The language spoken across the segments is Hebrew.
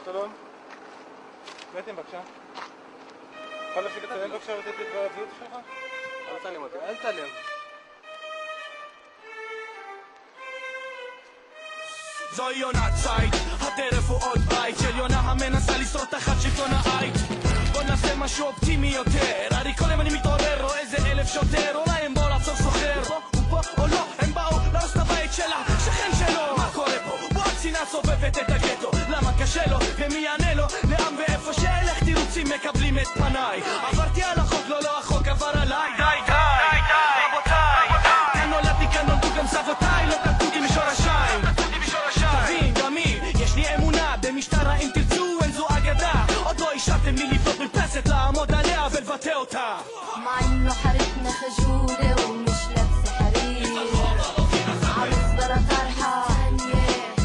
שלום. נתן בבקשה. יכול להפסיק לצלם בבקשה ולתת לי את הווידאו שלך? אל תצלם אותי, אל תצלם. זוהי יונת צייד, הטרף הוא עוד בית של יונה המנסה לשרוד תחת שלטון העית. בוא נעשה משהו אופטימי יותר, הרי כל יום אני מתעורר, רואה איזה 1000 שוטר, אולי הם באו לעצור סוחר, הוא פה או לא, הם באו להרוס את הבית שלה, שכן שלו. מה קורה פה? בוא הצנעה סובבת את הגטו, למה קשה לו ומי יענה לו, לאן ואיפה שאלך תירוצים מקבלים את פניי. עברתי על החוק, לא החוק עבר עליי. די רבותיי, כאן נולדתי, כאן נולדו גם סבותיי, לא קלטותי משורשיים. תבין גם היא, יש לי אמונה במשטרה, אם תרצו אין זו אגדה, עוד לא השארתם לי לבנות מרפסת לעמוד עליה ולבטא אותה. معي حارتنا خجولة ومش لابسة حرير عروس بلا طرحة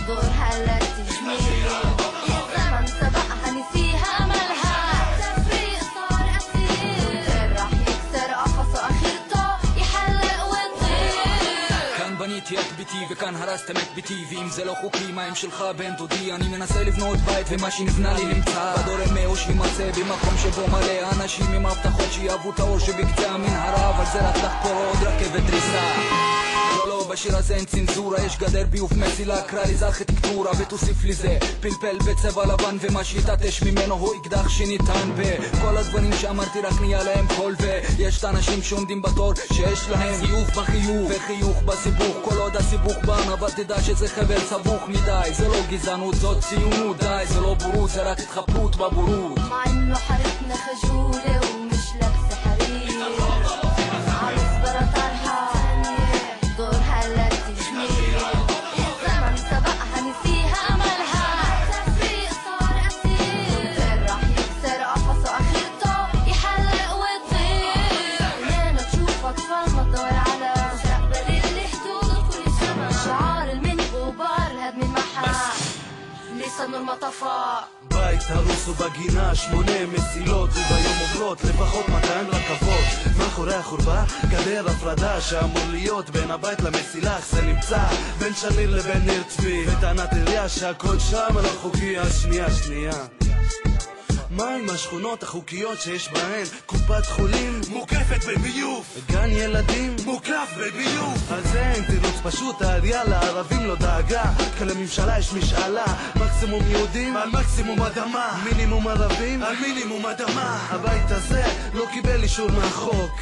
دورها لا تجميل الزمن سبقها نسيها أملها التفريق صار أسير راح يكسر قفصه آخرته يحلق ويطير. כאן בניתי את ביתי וכאן הרסתם את ביתי, ואם זה לא חוקי מה הם שלך בן דודי? אני מנסה לבנות בית ומה שנבנה לי נמצא בדור אמי או שימצא במקום שבו מלא אנשים עם הבטחות שיאהבו את האור שבקצה המנהרה, אבל זה רק לחפור עוד רכבת דריסה. לא, בשיר הזה אין צנזורה, יש גדר ביוב מסילה, קרא לי זה ארכיטקטורה ותוסיף לי זה פלפל בצבע לבן, ומה שיתעטש ממנו הוא אקדח שניתן בכל הדברים שאמרתי רק נהיה להם קול, ויש את האנשים שעומדים בתור שיש להם חיוך בחיוך וחיוך בסיבוך, כל עוד הסיבוך בן, אבל תדע שזה חבל סבוך מדי, זה לא גזענות, זאת ציונות, די, זה לא בורות, זה רק התחפרות בבורות. معي حارتنا خجولة ومش لابسة حرير عروس بلا طرحة دورها لا تجميل الزمن سبقها نسيها أملها التفريق صار أسير راح يكسر قفصه آخرته يحلق ويطير. لينا تشوف أطفال ما تدور على مستقبل اللي حدوده كل سما شعار المن غبار هدم المحا لسه نور ما طفى. בית הרוס ובגינה 8 מסילות וביום עוברות לפחות 200 רכבות. מאחורי החורבה גדר הפרדה שאמור להיות בין הבית למסילה, אך זה נמצא בין שניר לבין ניר צבי, וטענת עירייה שהכל שם לא חוקי. השנייה מה עם השכונות החוקיות שיש בהן קופת חולים מוקפת בביוב וגן ילדים מוקף בביוב? אז אין תירוץ פשוט, העירייה לערבים לא דאגה, כי לממשלה יש משאלה, מקסימום יהודים על מקסימום אדמה, מינימום ערבים על מינימום אדמה. הבית הזה לא קיבל אישור מהחוק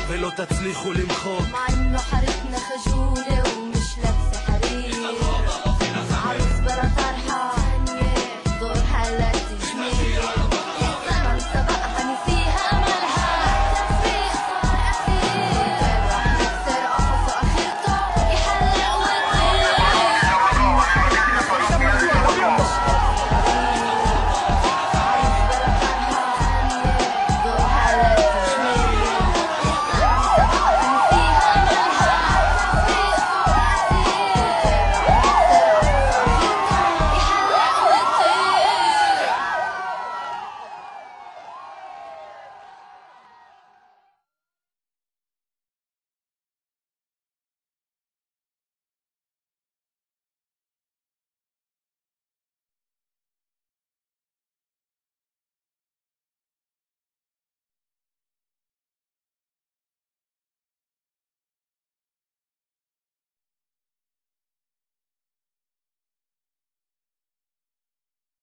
ולא תצליחו למחוק. معي حارتنا خجولة